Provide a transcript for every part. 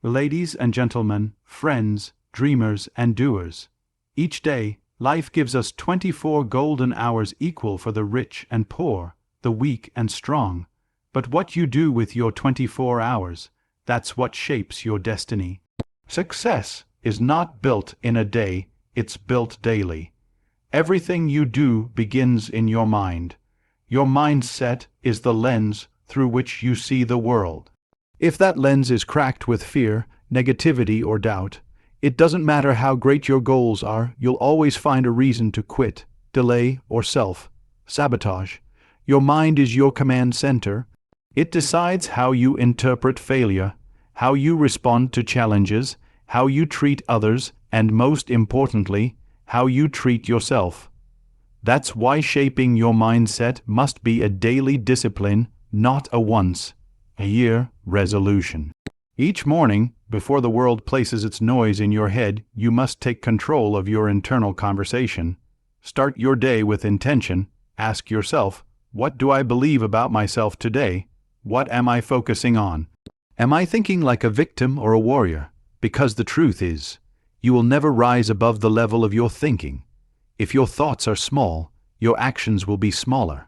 Ladies and gentlemen, friends, dreamers and doers, each day, life gives us 24 golden hours equal for the rich and poor, the weak and strong. But what you do with your 24 hours, that's what shapes your destiny. Success is not built in a day, it's built daily. Everything you do begins in your mind. Your mindset is the lens through which you see the world. If that lens is cracked with fear, negativity, or doubt, it doesn't matter how great your goals are, you'll always find a reason to quit, delay, or self-sabotage. Your mind is your command center. It decides how you interpret failure, how you respond to challenges, how you treat others, and most importantly, how you treat yourself. That's why shaping your mindset must be a daily discipline, not a once-a-year resolution. Each morning, before the world places its noise in your head, you must take control of your internal conversation. Start your day with intention. Ask yourself, what do I believe about myself today? What am I focusing on? Am I thinking like a victim or a warrior? Because the truth is, you will never rise above the level of your thinking. If your thoughts are small, your actions will be smaller.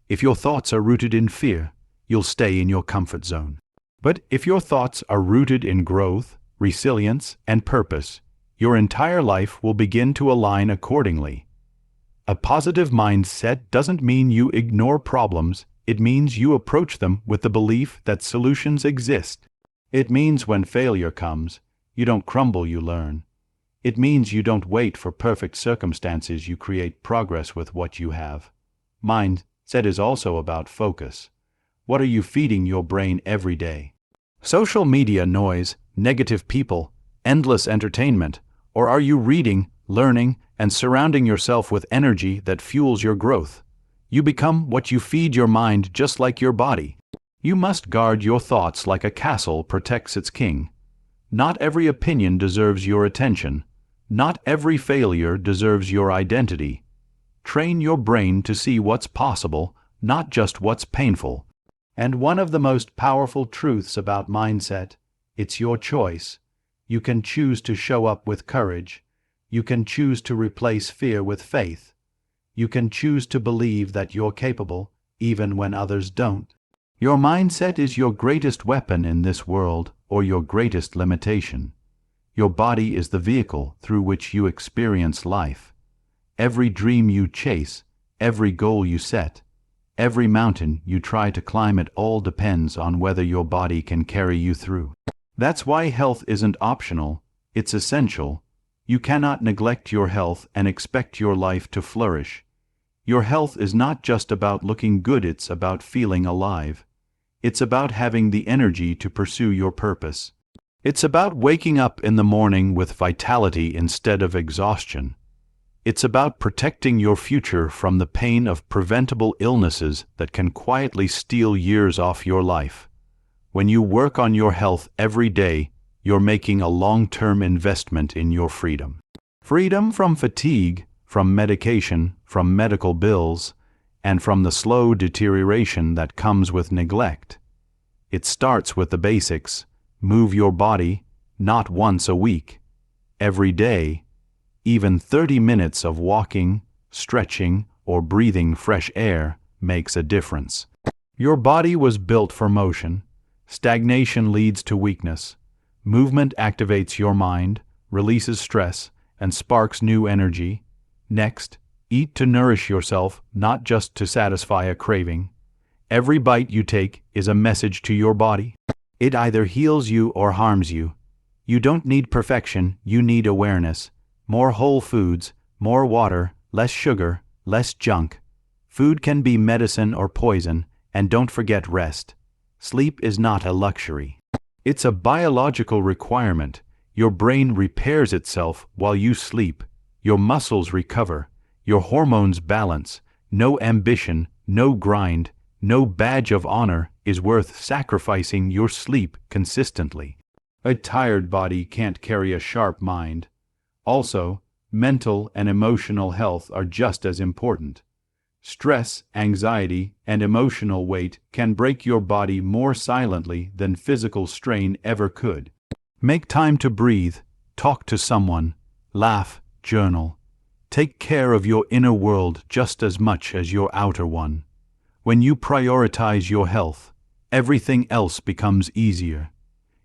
If your thoughts are rooted in fear, you'll stay in your comfort zone. But if your thoughts are rooted in growth, resilience, and purpose, your entire life will begin to align accordingly. A positive mindset doesn't mean you ignore problems, it means you approach them with the belief that solutions exist. It means when failure comes, you don't crumble, you learn. It means you don't wait for perfect circumstances, you create progress with what you have. Mindset is also about focus. What are you feeding your brain every day? Social media noise, negative people, endless entertainment, or are you reading, learning, and surrounding yourself with energy that fuels your growth? You become what you feed your mind, just like your body. You must guard your thoughts like a castle protects its king. Not every opinion deserves your attention. Not every failure deserves your identity. Train your brain to see what's possible, not just what's painful. And one of the most powerful truths about mindset, it's your choice. You can choose to show up with courage. You can choose to replace fear with faith. You can choose to believe that you're capable, even when others don't. Your mindset is your greatest weapon in this world, or your greatest limitation. Your body is the vehicle through which you experience life. Every dream you chase, every goal you set, every mountain you try to climb, it all depends on whether your body can carry you through. That's why health isn't optional, it's essential. You cannot neglect your health and expect your life to flourish. Your health is not just about looking good, it's about feeling alive. It's about having the energy to pursue your purpose. It's about waking up in the morning with vitality instead of exhaustion. It's about protecting your future from the pain of preventable illnesses that can quietly steal years off your life. When you work on your health every day, you're making a long-term investment in your freedom. Freedom from fatigue, from medication, from medical bills, and from the slow deterioration that comes with neglect. It starts with the basics. Move your body, not once a week, every day. Even 30 minutes of walking, stretching, or breathing fresh air makes a difference. Your body was built for motion. Stagnation leads to weakness. Movement activates your mind, releases stress, and sparks new energy. Next, eat to nourish yourself, not just to satisfy a craving. Every bite you take is a message to your body. It either heals you or harms you. You don't need perfection, you need awareness. More whole foods, more water, less sugar, less junk. Food can be medicine or poison, and don't forget rest. Sleep is not a luxury. It's a biological requirement. Your brain repairs itself while you sleep. Your muscles recover. Your hormones balance. No ambition, no grind, no badge of honor is worth sacrificing your sleep consistently. A tired body can't carry a sharp mind. Also, mental and emotional health are just as important. Stress, anxiety, and emotional weight can break your body more silently than physical strain ever could. Make time to breathe, talk to someone, laugh, journal. Take care of your inner world just as much as your outer one. When you prioritize your health, everything else becomes easier.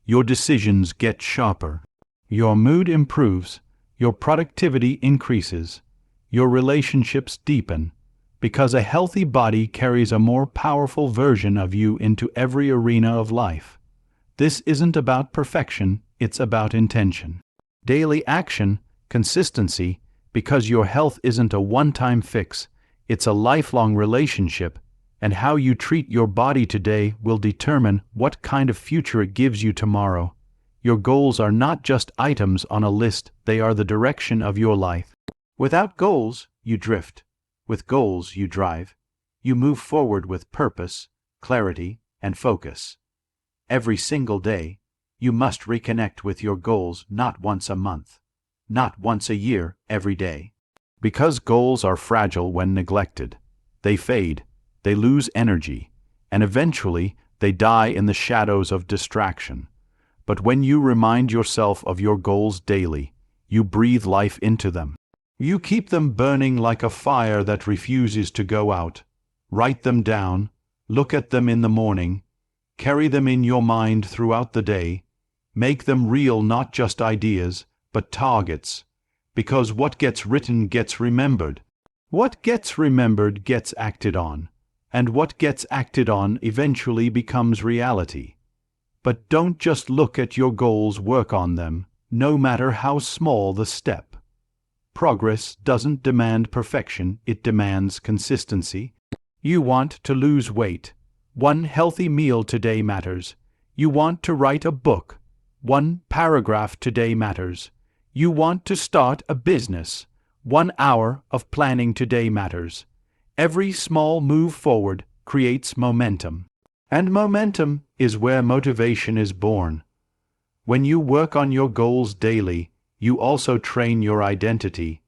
Your decisions get sharper. Your mood improves, your productivity increases, your relationships deepen, because a healthy body carries a more powerful version of you into every arena of life. This isn't about perfection, it's about intention. Daily action, consistency, because your health isn't a one-time fix, it's a lifelong relationship, and how you treat your body today will determine what kind of future it gives you tomorrow. Your goals are not just items on a list, they are the direction of your life. Without goals, you drift. With goals, you drive. You move forward with purpose, clarity, and focus. Every single day, you must reconnect with your goals not once a month, not once a year, every day. Because goals are fragile when neglected. They fade, they lose energy, and eventually they die in the shadows of distraction. But when you remind yourself of your goals daily, you breathe life into them. You keep them burning like a fire that refuses to go out. Write them down, look at them in the morning, carry them in your mind throughout the day. Make them real, not just ideas, but targets. Because what gets written gets remembered. What gets remembered gets acted on. And what gets acted on eventually becomes reality. But don't just look at your goals, work on them, no matter how small the step. Progress doesn't demand perfection, it demands consistency. You want to lose weight. One healthy meal today matters. You want to write a book. One paragraph today matters. You want to start a business. 1 hour of planning today matters. Every small move forward creates momentum. And momentum is where motivation is born. When you work on your goals daily, you also train your identity.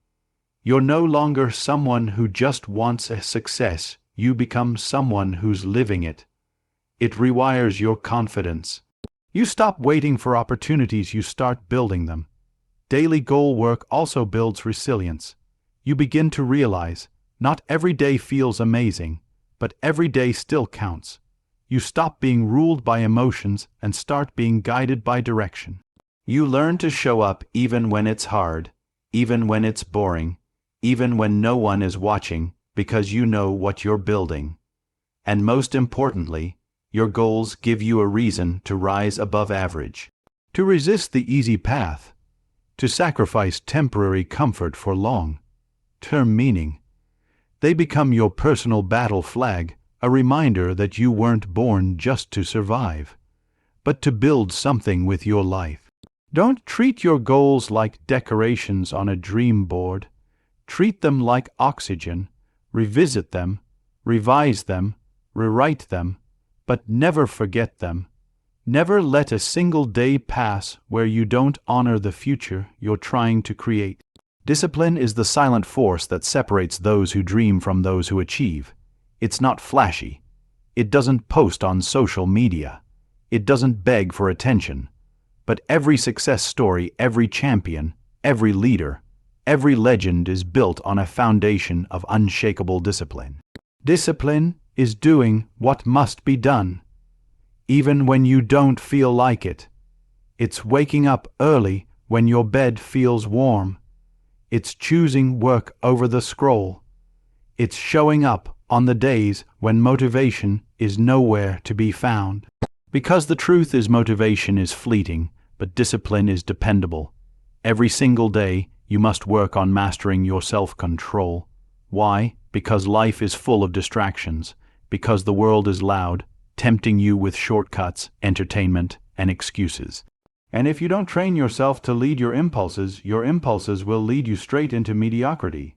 You're no longer someone who just wants a success, you become someone who's living it. It rewires your confidence. You stop waiting for opportunities, you start building them. Daily goal work also builds resilience. You begin to realize, not every day feels amazing, but every day still counts. You stop being ruled by emotions and start being guided by direction. You learn to show up even when it's hard, even when it's boring, even when no one is watching, because you know what you're building. And most importantly, your goals give you a reason to rise above average, to resist the easy path, to sacrifice temporary comfort for long-term meaning. They become your personal battle flag, a reminder that you weren't born just to survive, but to build something with your life. Don't treat your goals like decorations on a dream board. Treat them like oxygen. Revisit them, revise them, rewrite them, but never forget them. Never let a single day pass where you don't honor the future you're trying to create. Discipline is the silent force that separates those who dream from those who achieve. It's not flashy. It doesn't post on social media. It doesn't beg for attention. But every success story, every champion, every leader, every legend is built on a foundation of unshakable discipline. Discipline is doing what must be done, even when you don't feel like it. It's waking up early when your bed feels warm. It's choosing work over the scroll. It's showing up on the days when motivation is nowhere to be found. Because the truth is, motivation is fleeting, but discipline is dependable. Every single day, you must work on mastering your self-control. Why? Because life is full of distractions. Because the world is loud, tempting you with shortcuts, entertainment, and excuses. And if you don't train yourself to lead your impulses will lead you straight into mediocrity.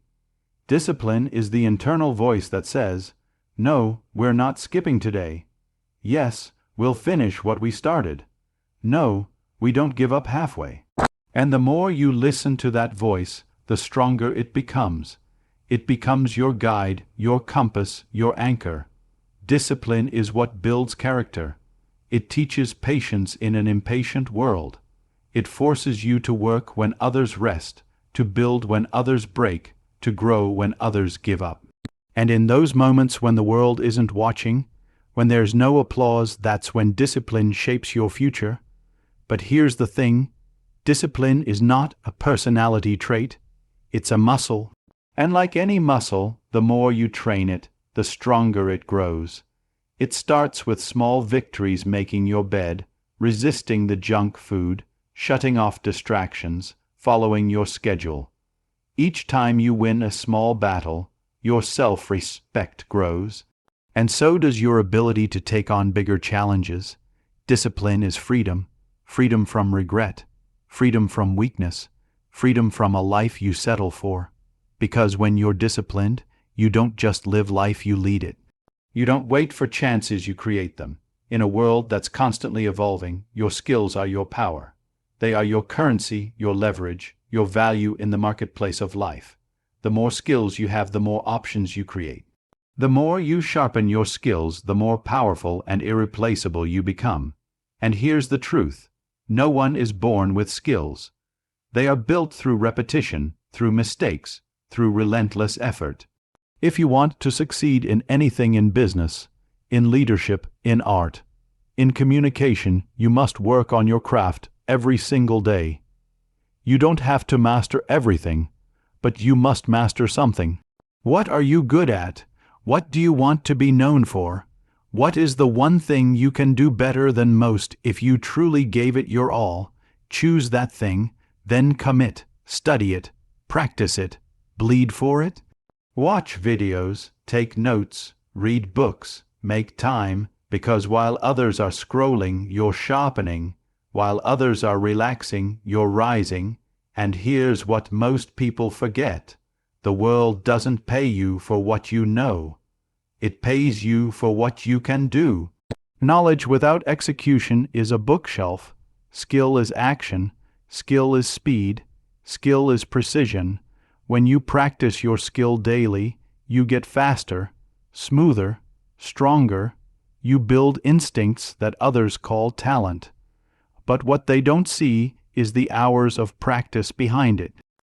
Discipline is the internal voice that says, "No, we're not skipping today. Yes, we'll finish what we started. No, we don't give up halfway." And the more you listen to that voice, the stronger it becomes. It becomes your guide, your compass, your anchor. Discipline is what builds character. It teaches patience in an impatient world. It forces you to work when others rest, to build when others break, to grow when others give up. And in those moments when the world isn't watching, when there's no applause, that's when discipline shapes your future. But here's the thing, discipline is not a personality trait, it's a muscle. And like any muscle, the more you train it, the stronger it grows. It starts with small victories, making your bed, resisting the junk food, shutting off distractions, following your schedule. Each time you win a small battle, your self-respect grows, and so does your ability to take on bigger challenges. Discipline is freedom, freedom from regret, freedom from weakness, freedom from a life you settle for. Because when you're disciplined, you don't just live life, you lead it. You don't wait for chances, you create them. In a world that's constantly evolving, your skills are your power. They are your currency, your leverage, your value in the marketplace of life. The more skills you have, the more options you create. The more you sharpen your skills, the more powerful and irreplaceable you become. And here's the truth. No one is born with skills. They are built through repetition, through mistakes, through relentless effort. If you want to succeed in anything, in business, in leadership, in art, in communication, you must work on your craft every single day. You don't have to master everything, but you must master something. What are you good at? What do you want to be known for? What is the one thing you can do better than most? If you truly gave it your all, choose that thing, then commit, study it, practice it, bleed for it. Watch videos, take notes, read books, make time, because while others are scrolling, you're sharpening. While others are relaxing, you're rising. And here's what most people forget. The world doesn't pay you for what you know. It pays you for what you can do. Knowledge without execution is a bookshelf. Skill is action. Skill is speed. Skill is precision. When you practice your skill daily, you get faster, smoother, stronger. You build instincts that others call talent. But what they don't see is the hours of practice behind it.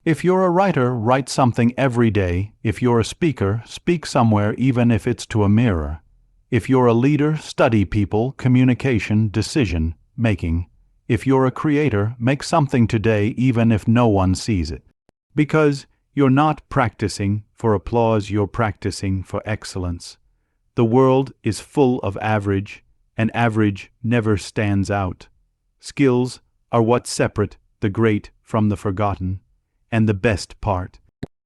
If you're a writer, write something every day. If you're a speaker, speak somewhere, even if it's to a mirror. If you're a leader, study people, communication, decision making. If you're a creator, make something today, even if no one sees it. Because you're not practicing for applause, you're practicing for excellence. The world is full of average, and average never stands out. Skills are what separate the great from the forgotten. And the best part,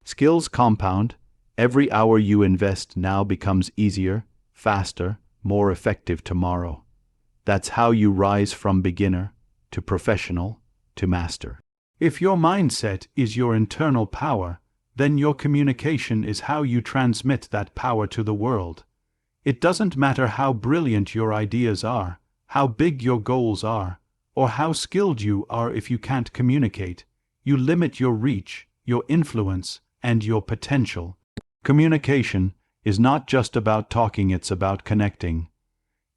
skills compound. Every hour you invest now becomes easier, faster, more effective tomorrow. That's how you rise from beginner to professional to master. If your mindset is your internal power, then your communication is how you transmit that power to the world. It doesn't matter how brilliant your ideas are, how big your goals are, or how skilled you are. If you can't communicate, you limit your reach, your influence, and your potential. Communication is not just about talking, it's about connecting.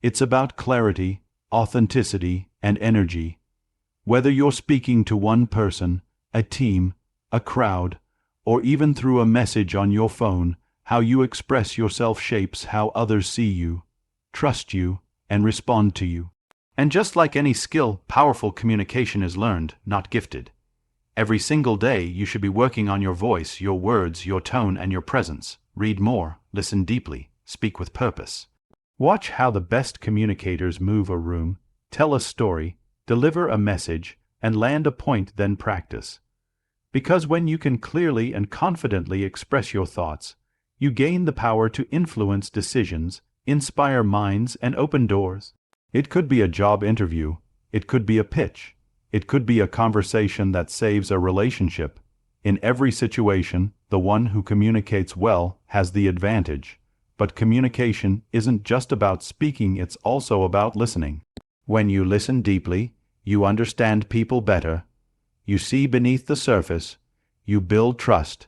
It's about clarity, authenticity, and energy. Whether you're speaking to one person, a team, a crowd, or even through a message on your phone, how you express yourself shapes how others see you, trust you, and respond to you. And just like any skill, powerful communication is learned, not gifted. Every single day, you should be working on your voice, your words, your tone, and your presence. Read more, listen deeply, speak with purpose. Watch how the best communicators move a room, tell a story, deliver a message, and land a point, then practice. Because when you can clearly and confidently express your thoughts, you gain the power to influence decisions, inspire minds, and open doors. It could be a job interview, it could be a pitch, it could be a conversation that saves a relationship. In every situation, the one who communicates well has the advantage. But communication isn't just about speaking, it's also about listening. When you listen deeply, you understand people better. You see beneath the surface. You build trust.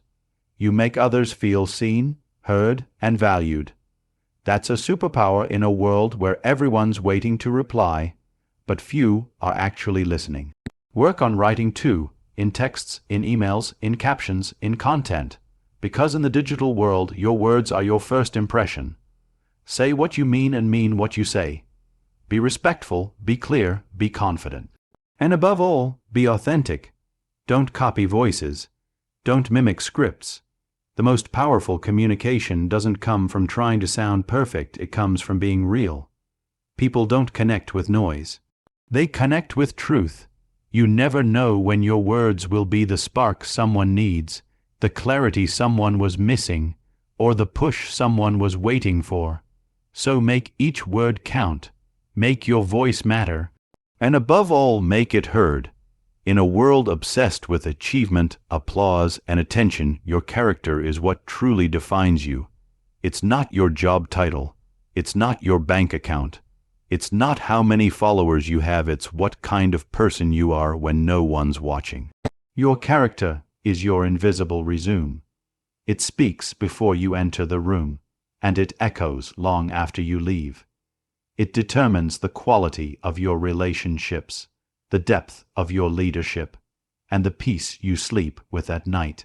You make others feel seen, heard, and valued. That's a superpower in a world where everyone's waiting to reply, but few are actually listening. Work on writing too, in texts, in emails, in captions, in content. Because in the digital world, your words are your first impression. Say what you mean and mean what you say. Be respectful, be clear, be confident. And above all, be authentic. Don't copy voices. Don't mimic scripts. The most powerful communication doesn't come from trying to sound perfect, it comes from being real. People don't connect with noise. They connect with truth. You never know when your words will be the spark someone needs, the clarity someone was missing, or the push someone was waiting for. So make each word count. Make your voice matter. And above all, make it heard. In a world obsessed with achievement, applause, and attention, your character is what truly defines you. It's not your job title. It's not your bank account. It's not how many followers you have, it's what kind of person you are when no one's watching. Your character is your invisible resume. It speaks before you enter the room, and it echoes long after you leave. It determines the quality of your relationships, the depth of your leadership, and the peace you sleep with at night.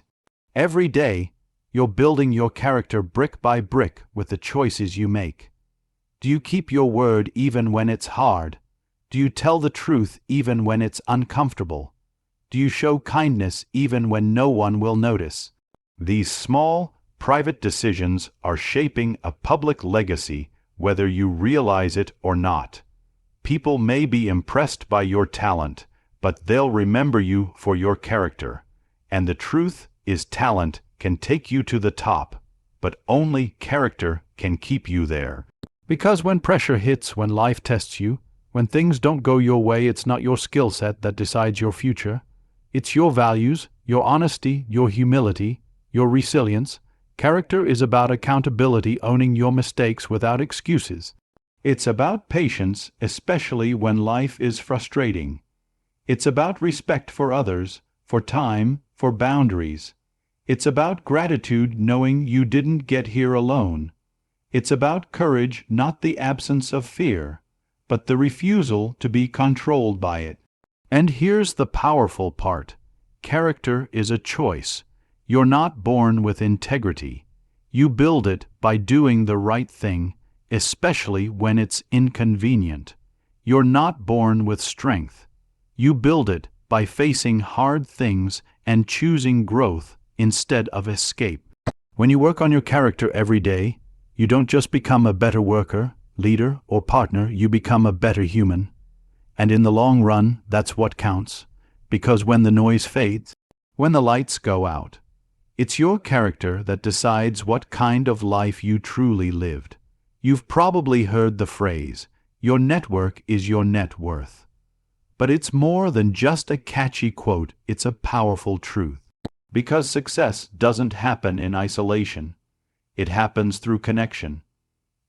Every day, you're building your character brick by brick with the choices you make. Do you keep your word even when it's hard? Do you tell the truth even when it's uncomfortable? Do you show kindness even when no one will notice? These small, private decisions are shaping a public legacy, whether you realize it or not. People may be impressed by your talent, but they'll remember you for your character. And the truth is, talent can take you to the top, but only character can keep you there. Because when pressure hits, when life tests you, when things don't go your way, it's not your skill set that decides your future. It's your values, your honesty, your humility, your resilience. Character is about accountability, owning your mistakes without excuses. It's about patience, especially when life is frustrating. It's about respect for others, for time, for boundaries. It's about gratitude, knowing you didn't get here alone. It's about courage, not the absence of fear, but the refusal to be controlled by it. And here's the powerful part. Character is a choice. You're not born with integrity. You build it by doing the right thing, especially when it's inconvenient. You're not born with strength. You build it by facing hard things and choosing growth instead of escape. When you work on your character every day, you don't just become a better worker, leader, or partner, you become a better human. And in the long run, that's what counts. Because when the noise fades, when the lights go out, it's your character that decides what kind of life you truly lived. You've probably heard the phrase, your network is your net worth. But it's more than just a catchy quote, it's a powerful truth. Because success doesn't happen in isolation. It happens through connection.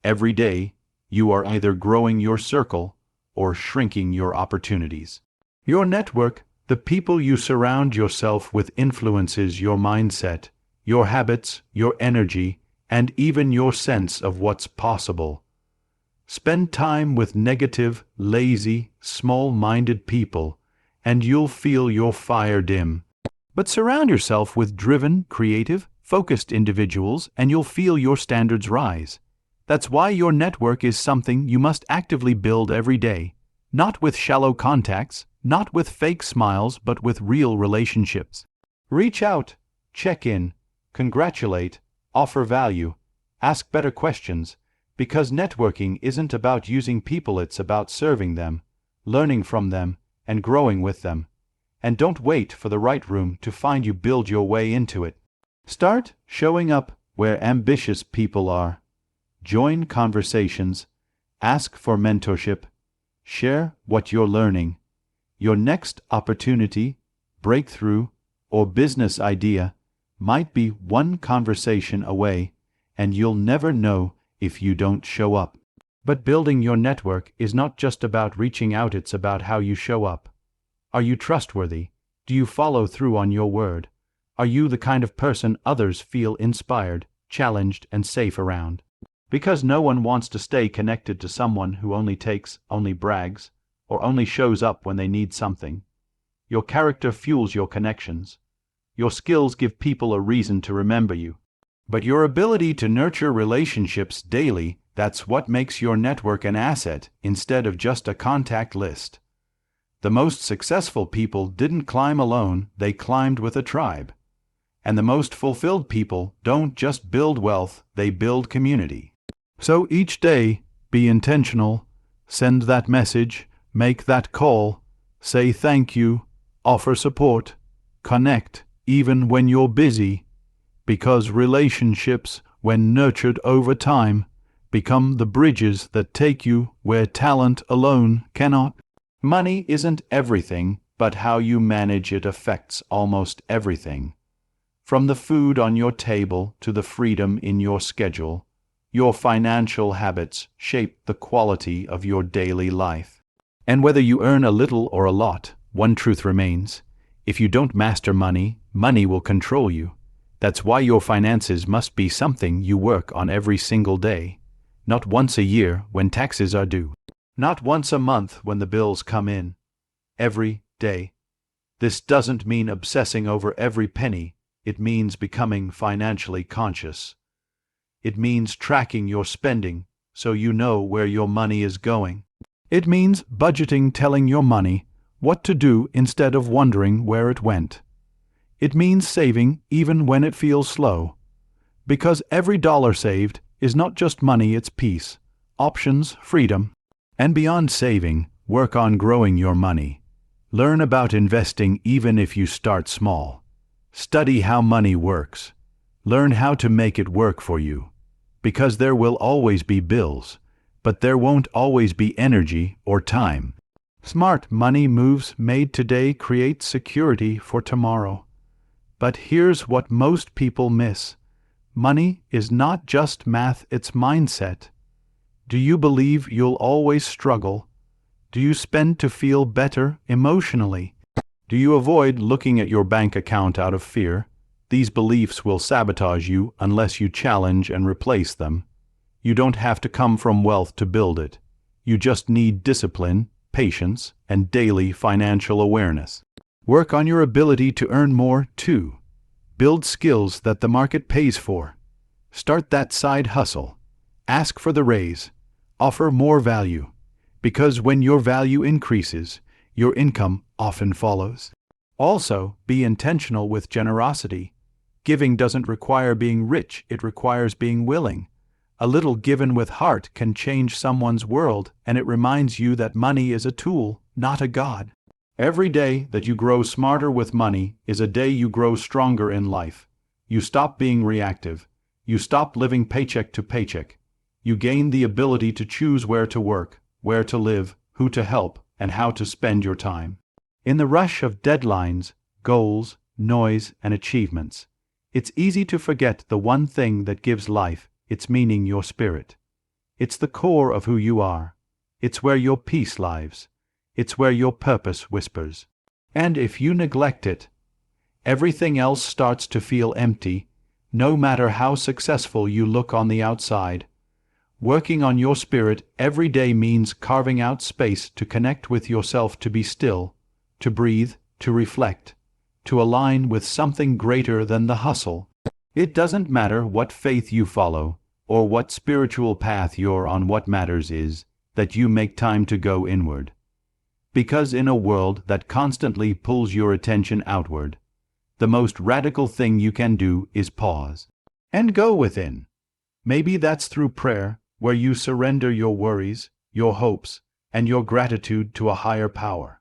Every day, you are either growing your circle or shrinking your opportunities. Your network, the people you surround yourself with, influences your mindset, your habits, your energy, and even your sense of what's possible. Spend time with negative, lazy, small-minded people, and you'll feel your fire dim. But surround yourself with driven, creative, focused individuals, and you'll feel your standards rise. That's why your network is something you must actively build every day, not with shallow contacts, not with fake smiles, but with real relationships. Reach out, check in, congratulate, offer value, ask better questions, because networking isn't about using people, it's about serving them, learning from them, and growing with them. And don't wait for the right room to find you, build your way into it. Start showing up where ambitious people are. Join conversations, ask for mentorship, share what you're learning. Your next opportunity, breakthrough, or business idea might be one conversation away, and you'll never know if you don't show up. But building your network is not just about reaching out, it's about how you show up. Are you trustworthy? Do you follow through on your word? Are you the kind of person others feel inspired, challenged, and safe around? Because no one wants to stay connected to someone who only takes, only brags, or only shows up when they need something. Your character fuels your connections. Your skills give people a reason to remember you. But your ability to nurture relationships daily, that's what makes your network an asset instead of just a contact list. The most successful people didn't climb alone, they climbed with a tribe. And the most fulfilled people don't just build wealth, they build community. So each day, be intentional, send that message, make that call, say thank you, offer support, connect even when you're busy, because relationships, when nurtured over time, become the bridges that take you where talent alone cannot. Money isn't everything, but how you manage it affects almost everything. From the food on your table to the freedom in your schedule, your financial habits shape the quality of your daily life. And whether you earn a little or a lot, one truth remains. If you don't master money, money will control you. That's why your finances must be something you work on every single day. Not once a year when taxes are due. Not once a month when the bills come in. Every day. This doesn't mean obsessing over every penny. It means becoming financially conscious. It means tracking your spending so you know where your money is going. It means budgeting, telling your money what to do instead of wondering where it went. It means saving even when it feels slow. Because every dollar saved is not just money, it's peace, options, freedom. And beyond saving, work on growing your money. Learn about investing even if you start small. Study how money works. Learn how to make it work for you. Because there will always be bills, but there won't always be energy or time. Smart money moves made today create security for tomorrow. But here's what most people miss. Money is not just math, it's mindset. Do you believe you'll always struggle? Do you spend to feel better emotionally? Do you avoid looking at your bank account out of fear? These beliefs will sabotage you unless you challenge and replace them. You don't have to come from wealth to build it. You just need discipline, patience, and daily financial awareness. Work on your ability to earn more, too. Build skills that the market pays for. Start that side hustle. Ask for the raise. Offer more value. Because when your value increases, your income often follows. Also, be intentional with generosity. Giving doesn't require being rich, it requires being willing. A little given with heart can change someone's world, and it reminds you that money is a tool, not a god. Every day that you grow smarter with money is a day you grow stronger in life. You stop being reactive. You stop living paycheck to paycheck. You gain the ability to choose where to work, where to live, who to help, and how to spend your time. In the rush of deadlines, goals, noise, and achievements, it's easy to forget the one thing that gives life its meaning: your spirit. It's the core of who you are. It's where your peace lives. It's where your purpose whispers. And if you neglect it, everything else starts to feel empty, no matter how successful you look on the outside. Working on your spirit every day means carving out space to connect with yourself, to be still, to breathe, to reflect, to align with something greater than the hustle. It doesn't matter what faith you follow or what spiritual path you're on. What matters is that you make time to go inward. Because in a world that constantly pulls your attention outward, the most radical thing you can do is pause and go within. Maybe that's through prayer, where you surrender your worries, your hopes, and your gratitude to a higher power.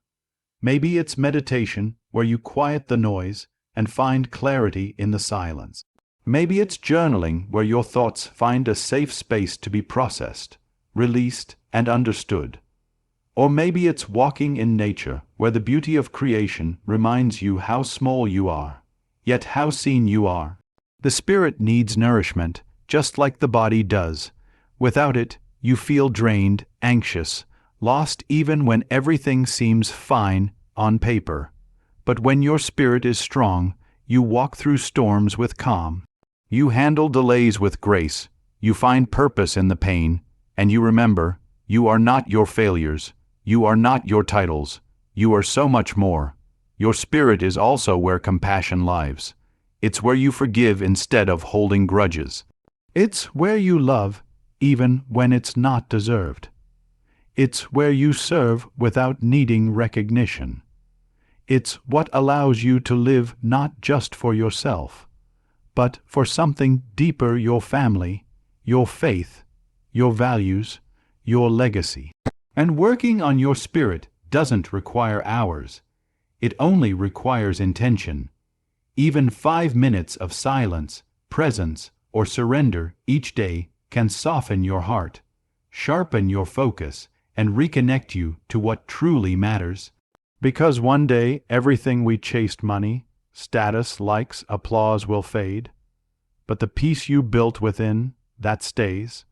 Maybe it's meditation, where you quiet the noise and find clarity in the silence. Maybe it's journaling, where your thoughts find a safe space to be processed, released, and understood. Or maybe it's walking in nature, where the beauty of creation reminds you how small you are, yet how seen you are. The spirit needs nourishment, just like the body does. Without it, you feel drained, anxious, lost even when everything seems fine on paper. But when your spirit is strong, you walk through storms with calm. You handle delays with grace. You find purpose in the pain. And you remember, you are not your failures. You are not your titles. You are so much more. Your spirit is also where compassion lives. It's where you forgive instead of holding grudges. It's where you love, even when it's not deserved. It's where you serve without needing recognition. It's what allows you to live not just for yourself, but for something deeper: your family, your faith, your values, your legacy. And working on your spirit doesn't require hours. It only requires intention. Even 5 minutes of silence, presence, or surrender each day can soften your heart, sharpen your focus, and reconnect you to what truly matters. Because one day everything we chased, money, status, likes, applause, will fade. But the peace you built within, that stays.